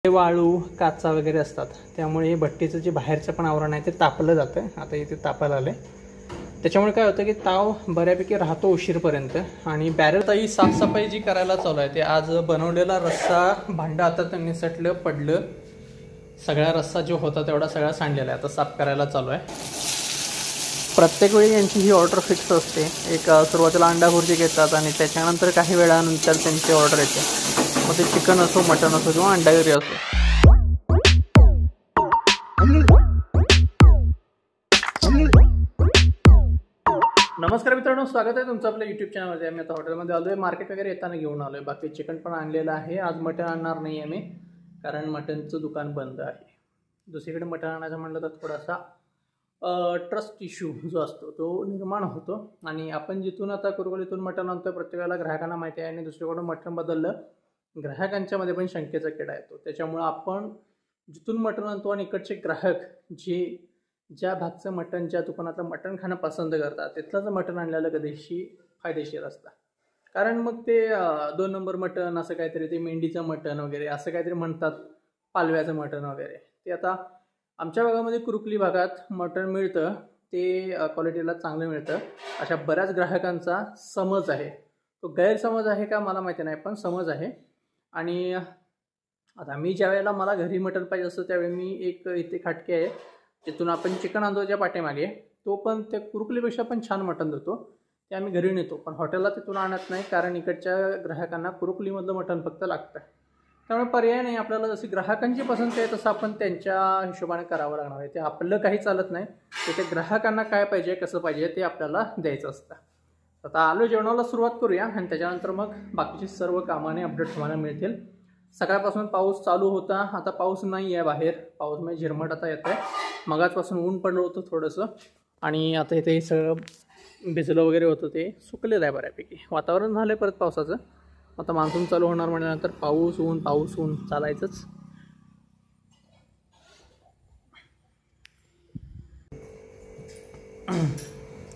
वाळू काचा वगैरे असतात, त्यामुळे हे भट्टीचं जे बाहेरचं पण आवरण आहे ते तापलं जातं. आता इथे तापायला आलं आहे, त्याच्यामुळे काय होतं की ताव बऱ्यापैकी राहतो उशीरपर्यंत. आणि बॅरल ताई साफसफाई जी करायला चालू आहे ते आज बनवलेला रस्सा भांडं आता निसटलं पडलं, सगळा रस्सा जो होता तेवढा सगळा सांडलेला आहे, आता साफ करायला चालू आहे. प्रत्येक वेळी यांची ही ऑर्डर फिक्स असते. एक सुरुवातीला अंडा भुर्जी घेतात आणि त्याच्यानंतर काही वेळानंतर त्यांची ऑर्डर येते, मग ते चिकन असो, मटन असो किंवा अंडा करी असो. नमस्कार मित्रांनो, स्वागत आहे तुमचं आपल्या यूट्यूब चॅनलमध्ये. आम्ही आता हॉटेलमध्ये आलो आहे. मार्केट वगैरे येताना घेऊन आलो आहे. बाकी चिकन पण आणलेलं आहे. आज मटण आणणार नाही आहे मी, कारण मटणचं दुकान बंद आहे. दुसरीकडे मटण आणायचं म्हटलं तर थोडासा ट्रस्ट इश्यू जो असतो तो निर्माण होतो. आणि आपण जिथून आता कुरकुलीतून मटण आणतो प्रत्येकाला ग्राहकांना माहिती आहे, आणि दुसरीकडून मटण बदललं ग्राहकांच्यामध्ये पण शंकेचा किडा येतो. त्याच्यामुळं आपण जिथून मटण आणतो आणि इकडचे ग्राहक ज्या भागचं मटण, ज्या दुकानातलं मटण खाणं पसंत करतात, तिथलंच मटण आणलेलं कधीशी फायदेशीर असतं. कारण मग ते 2 नंबर मटण असं काहीतरी, ते मेंढीचं मटण वगैरे असं काहीतरी म्हणतात, पालव्याचं मटण वगैरे. ते आता आमच्या भागामध्ये कुरुकली भागात मटण मिळतं, ते क्वालिटीला चांगलं मिळतं अशा बऱ्याच ग्राहकांचा समज आहे. तो गैरसमज आहे का मला माहिती नाही, पण समज आहे. आणि आता मी ज्या वेळेला मला घरी मटण पाहिजे असतं त्यावेळी मी एक इथे खाटके आहे जिथून आपण चिकन आणतोच्या पाठीमागे, तो पण त्या कुरुकलीपेक्षा पण छान मटण देतो, ते आम्ही घरी नेतो. पण हॉटेलला तिथून आणत नाही, कारण इकडच्या ग्राहकांना कुरुकलीमधलं मटण फक्त लागतं. त्यामुळे पर्याय नाही आपल्याला. जशी ग्राहकांची पसंत आहे तसं आपण त्यांच्या हिशोबाने करावं लागणार आहे. ते आपलं काही चालत नाही, ते ग्राहकांना काय पाहिजे, कसं पाहिजे ते आपल्याला द्यायचं असतं. आता आलो, जेवणाला सुरुवात करूया आणि त्याच्यानंतर मग बाकीची सर्व कामाने अपडेट तुम्हाला मिळतील. सकाळपासून पाऊस चालू होता, आता पाऊस नाही आहे बाहेर. पाऊस म्हणजे झिरमट आता येत आहे. मगाचपासून ऊन पडलं होतं थोडंसं, आणि आता इथे सगळं भिजलं वगैरे होतं, ते सुकलेलं आहे बऱ्यापैकी. वातावरण झालं आहे परत पावसाचं. आता मान्सून चालू होणार म्हटल्यानंतर पाऊस ऊन चालायचंच.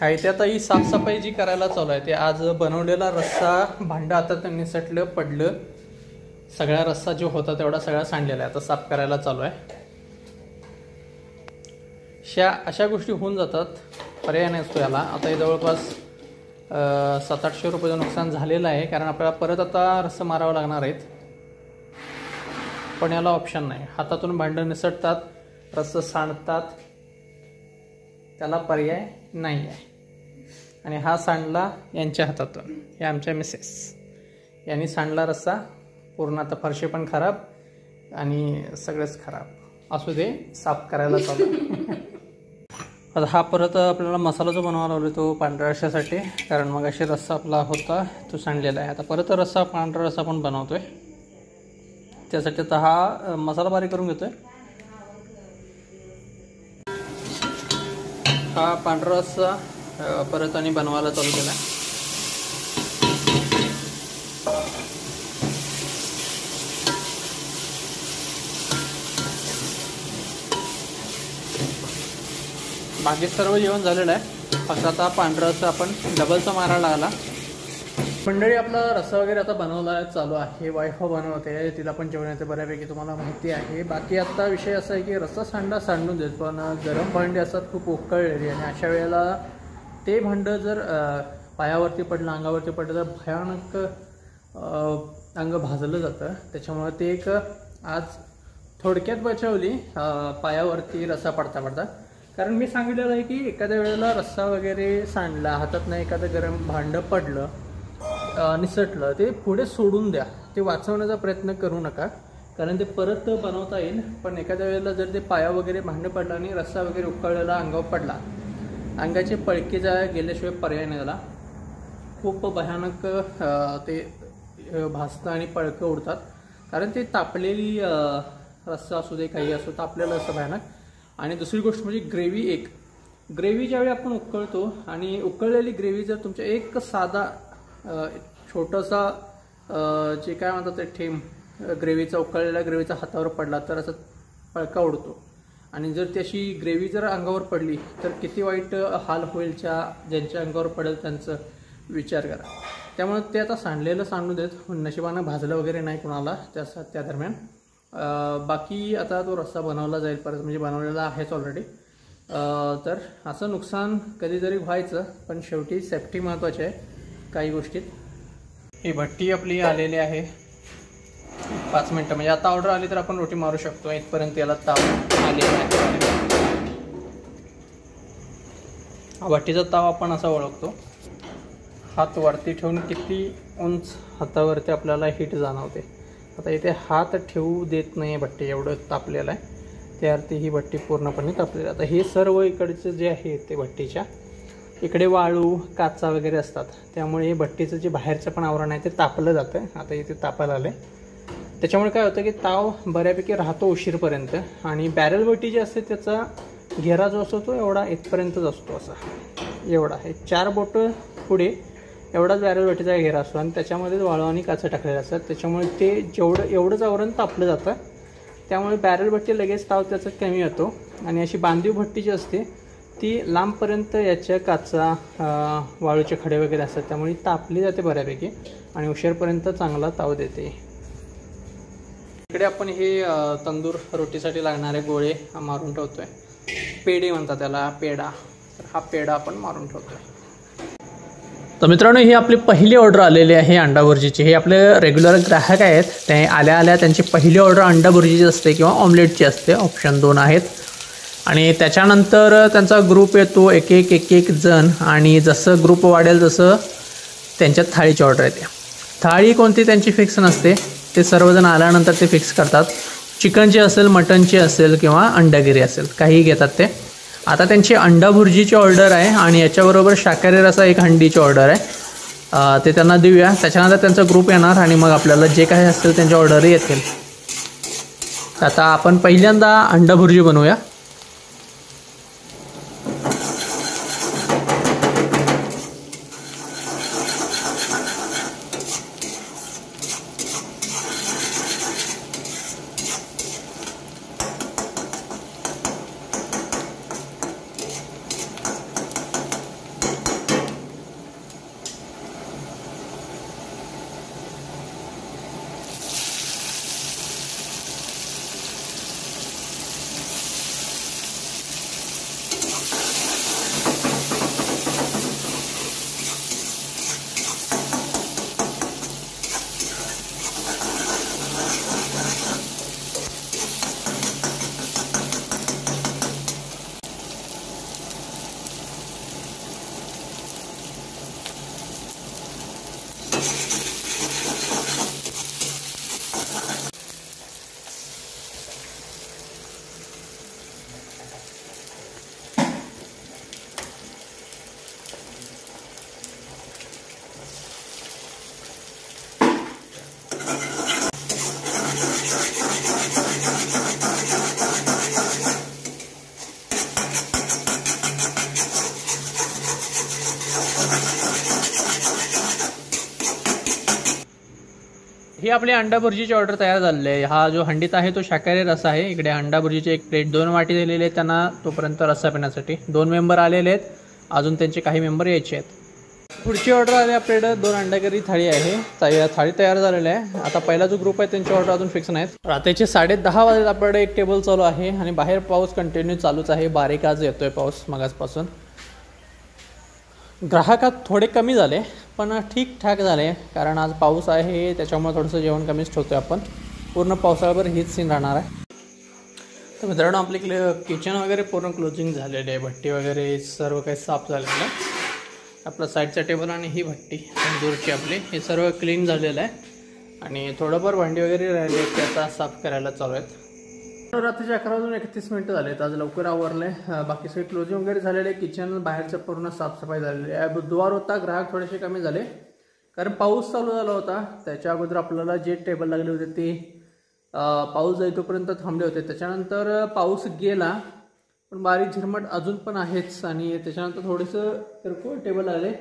हा इथे आता ही साफसफाई जी करायला चालू आहे ते आज बनवलेला रस्सा भांडं आता निसटलं पडलं, सगळा रस्सा जो होता तेवढा सगळा सांडलेला आहे, आता साफ करायला चालू आहे. अशा गोष्टी होऊन जातात, पर्याय नसतो याला. आता हे जवळपास 700-800 रुपयाचं नुकसान झालेलं आहे, कारण आपल्याला परत आता रस्सा मारावं लागणार आहेत. पण याला ऑप्शन नाही, हातातून भांडं निसटतात, रस्सा सांडतात, त्याला पर्याय नाही आहे. आणि हा सांडला यांच्या हातातून, हे आमच्या मिसेस यांनी सांडला रस्सा पूर्ण. आता फरशी पण खराब आणि सगळंच खराब असू दे, साफ करायला चालू. आता हा परत आपल्याला मसाला जो बनवायला लावला तो पांढऱ्या रस्स्यासाठी, कारण मग अशी रस्सा आपला होता तो सांडलेला आहे. आता परत रस्सा, पांढरा रस्सा पण बनवतोय, त्यासाठी आता हा मसाला बारीक करून घेतोय. हा पांढरा रस्सा परत आणि बनवायला चालू केला. बाकी सर्व जेवण झालेलं आहे, फक्त आता पांढरा रस्सा आपण डबलचा मारायला लागला. मंडळी, आपला रस्सा वगैरे आता बनवला चालू आहे. वाईफ बनवते, तिला पण जेवण येते बऱ्यापैकी, तुम्हाला माहिती आहे. बाकी आता विषय असा आहे की रस्सा सांडून देत, पण गरम भांडी असतात खूप उकळलेली, आणि अशा वेळेला ते भांडं जर पायावरती पडलं, अंगावरती पडलं तर भयानक अंग भाजलं जातं. त्याच्यामुळे ते एक आज थोडक्यात बचावली पायावरती रस्सा पडता. कारण मी सांगितलेलं आहे की एखाद्या वेळेला रस्सा वगैरे सांडला, हातात नाही एखादं गरम भांडं पडलं, निसटलं, ते पुढे सोडून द्या, ते वाचवण्याचा प्रयत्न करू नका, कारण ते परत बनवता येईल. पण एखाद्या वेळेला जर ते पाया वगैरे भांडं पडलं आणि रस्सा वगैरे उकळलेला अंगावर पडला, अंगाचे पळके गेल्याशिवाय पर्याय नाही त्याला. खूप भयानक ते भाजतं आणि पळकं उडतात, कारण ते तापलेली रस्सा असू दे, काही असो, तापलेलं असं भयानक. आणि दुसरी गोष्ट म्हणजे ग्रेव्ही ज्यावेळी आपण उकळतो, आणि उकळलेली ग्रेव्ही जर तुमच्या एक साधा छोटासा जे काय म्हणतात ते ठेम ग्रेव्हीचा, उकळलेल्या ग्रेव्हीचा हातावर पडला तर असं पळका उडतो. आणि जर त्याची ग्रेव्ही जर अंगावर पडली तर किती वाईट हाल होईल, ज्यांच्या अंगावर पडेल त्यांचं विचार करा. त्यामुळे ते आता सांडलेलं सांडू देत, नशिबानं भाजलं वगैरे नाही कुणाला त्या दरम्यान. बाकी आता तो रस्सा बनवला जाईल परत, म्हणजे बनवलेला आहेच ऑलरेडी. तर असं नुकसान कधीतरी व्हायचं, पण शेवटी सेफ्टी महत्त्वाची आहे काही गोष्टीत. ही भट्टी आपली आलेली आहे 5 मिनटं, म्हणजे आता ऑर्डर आली तर आपण रोटी मारू शकतो. इथपर्यंत याला ताव आलेला आहे. हा भट्टीचा ताव आपण असा ओळखतो. हात वरती ठेवून किती उंच हातावरती आपल्याला हीट जाणवते. आता इथे हात ठेवू देत नाही आहे भट्टी, एवढं तापलेलं आहे. त्यावरती ही भट्टी पूर्णपणे तापलेली. आता हे सर्व इकडचं जे आहे ते भट्टीच्या इकडे वाळू काचा वगैरे असतात, त्यामुळे हे भट्टीचं जे बाहेरचं पण आवरण आहे ते तापलं जातं. आता इथे तापायला आलं आहे, त्याच्यामुळे काय होतं की ताव बऱ्यापैकी राहतो उशीरपर्यंत. आणि बॅरल भट्टी जी असते त्याचा घेरा जो असतो तो एवढा इथपर्यंतच असतो, असा एवढा आहे. 4 बोटं पुढे एवढाच बॅरल भट्टीचा घेरा असतो आणि त्याच्यामध्ये वाळू आणि काचा टाकलेल्या असतात. त्याच्यामुळे ते एवढंच आवरण तापलं जातं. त्यामुळे बॅरल भट्टी लगेच ताव त्याचा कमी होतो. आणि अशी बांधीव भट्टी जी असते ती लांबपर्यंत याच्या काचा वाळूचे खडे वगैरे असतात, त्यामुळे तापली जाते बऱ्यापैकी आणि उशीरपर्यंत चांगला ताव देते. इकडे आपण हे तंदूर रोटीसाठी लागणारे गोळे मारून ठेवतोय. पेढे म्हणतात त्याला, पेढा. तर हा पेढा आपण मारून ठेवतोय. तर मित्रांनो, ही आपली पहिली ऑर्डर आलेली आहे अंडा भुर्जीची. हे आपले रेग्युलर ग्राहक आहेत, ते आल्या त्यांची पहिली ऑर्डर अंडा भुर्जीची असते किंवा ऑमलेटची असते. ऑप्शन 2 आहेत. आणि त्याच्यानंतर त्यांचा ग्रुप येतो एक एक जण, आणि जसं ग्रुप वाढेल तसं त्यांच्यात थाळीची ऑर्डर येते. थाळी कोणती त्यांची फिक्स नसते, ते सर्वजण आल्यानंतर ते फिक्स करतात. चिकनची असेल, मटनची असेल किंवा अंडागिरी असेल, काहीही घेतात ते. आता त्यांची अंडा भुर्जीची ऑर्डर आहे आणि याच्याबरोबर शाकाहारी रसा 1 हंडीची ऑर्डर आहे. ते त्यांना देऊया. त्याच्यानंतर त्यांचा ग्रुप येणार आणि मग आपल्याला जे काही असेल त्यांच्या ऑर्डरही येतील. आता आपण पहिल्यांदा अंडा भुर्जी बनवूया. ही आपली अंडा भुर्जीची ऑर्डर तयार झालेली आहे. हा जो हंडीत आहे तो शाकाहारी रस्सा आहे. इकडे अंडा भुर्जीची 1 प्लेट 2 वाटी दिलेली आहे त्यांना, तोपर्यंत रस्सा पिण्यासाठी. 2 मेंबर आलेले आहेत, अजून त्यांचे काही मेंबर यायचे आहेत. पुढची ऑर्डर आली आपल्याकडे 2 अंडागिरी थाळी आहे. थाळी तयार झालेली आहे. आता पहिला जो ग्रुप आहे त्यांची ऑर्डर अजून फिक्स नाहीत. रात्रीचे 10:30 वाजले आपल्याकडे 1 टेबल चालू आहे आणि बाहेर पाऊस कंटिन्यू चालूच आहे. बारीक आज येतोय पाऊस मगाचपासून. ग्राहकात थोडे कमी झाले पण ठीकठाक झाले, कारण आज पाऊस आहे त्याच्यामुळे थोडंसं जेवण कमीच ठेवतो आहे आपण. पूर्ण पावसाळ्याभर हीच सीन राहणार आहे. तर मित्रांनो, आपली किचन वगैरे पूर्ण क्लोजिंग झालेली आहे. भट्टी वगैरे सर्व काही साफ झालेलं आहे. आपला साईडचा टेबल आणि ही भट्टी तंदूरची आपली, हे सर्व क्लीन झालेलं आहे. आणि थोडंफार भांडी वगैरे राहिली ते आता साफ करायला चालू आहेत. रात्रीचे 11:31 झालेत. आज लवकर आवरले. बाकी सगळे क्लोजिंग वगैरे झालेले. किचन बाहेरचं पूर्ण साफसफाई झालेली आहे. बुधवार होता, ग्राहक थोडेसे कमी झाले कारण पाऊस चालू झाला होता. त्याच्या अगोदर आपल्याला जे टेबल लागले होते ते पाऊस जाईतोपर्यंत थांबले होते. त्याच्यानंतर पाऊस गेला पण बारीक झिरमट अजून पण आहेच. आणि त्याच्यानंतर थोडंसं किरकोळ टेबल आले.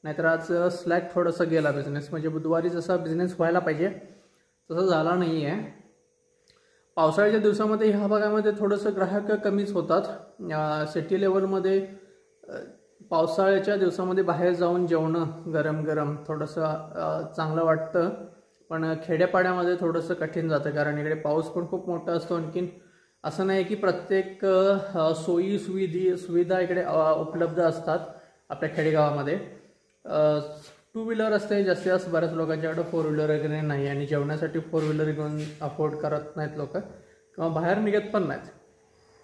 नाहीतर आज स्लॅक थोडासा गेला बिझनेस, म्हणजे बुधवारी जसा बिझनेस व्हायला पाहिजे तसं झाला नाही आहे. पावसाळ्याच्या दिवसामध्ये ह्या भागामध्ये थोडंसं ग्राहक कमीच होतात. सिटी लेवलमध्ये पावसाळ्याच्या दिवसामध्ये बाहेर जाऊन जेवणं गरम गरम थोडंसं चांगलं वाटतं, पण खेड्यापाड्यामध्ये थोडंसं कठीण जातं, कारण इकडे पाऊस पण खूप मोठा असतो. आणखीन असं नाही की प्रत्येक सुविधा इकडे उपलब्ध असतात आपल्या खेडेगावामध्ये. 2 व्हीलर असते जास्तीत जास्त, बऱ्याच लोकांच्याकडे 4 व्हीलर वगैरे नाही, आणि जेवणासाठी 4 व्हीलर घेऊन अफोर्ड करत नाहीत लोक, किंवा बाहेर निघत पण नाहीत.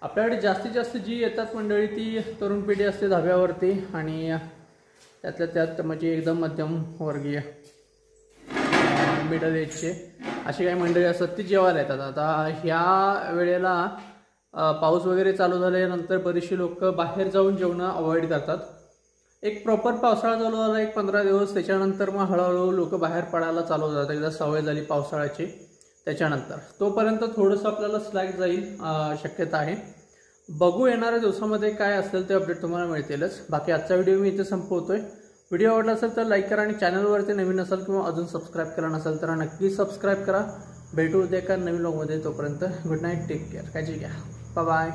आपल्याकडे जास्तीत जास्त जी येतात मंडळी ती तरुण पिढी असते धाब्यावरती, आणि त्यातल्या त्यात म्हणजे एकदम मध्यमवर्गीय, मिडल एजचे अशी काही मंडळी असतात ती जेवायला येतात. आता ह्या वेळेला पाऊस वगैरे चालू झाल्यानंतर बरीचशी लोक बाहेर जाऊन जेवणं अवॉइड करतात. एक प्रॉपर पावसाळा चालू झाला 1-15 दिवस, त्याच्यानंतर मग हळूहळू लोक बाहेर पडायला चालू होतात. एकदा सवय झाली पावसाळ्याची त्याच्यानंतर, तोपर्यंत थोडंसं आपल्याला स्लॅग जाईल शक्यता आहे. बघू येणाऱ्या दिवसामध्ये काय असेल ते अपडेट तुम्हाला मिळतीलच. बाकी आजचा व्हिडिओ मी इथे संपवतोय. व्हिडिओ आवडला असेल तर लाईक करा, आणि चॅनलवरती नवीन असाल किंवा अजून सबस्क्राईब केला नसेल तर नक्की सबस्क्राईब करा. भेटू उद्या एका नवीन व्लॉगमध्ये. तोपर्यंत गुड नाईट, टेक केअर, काळजी घ्या, बाय बाय.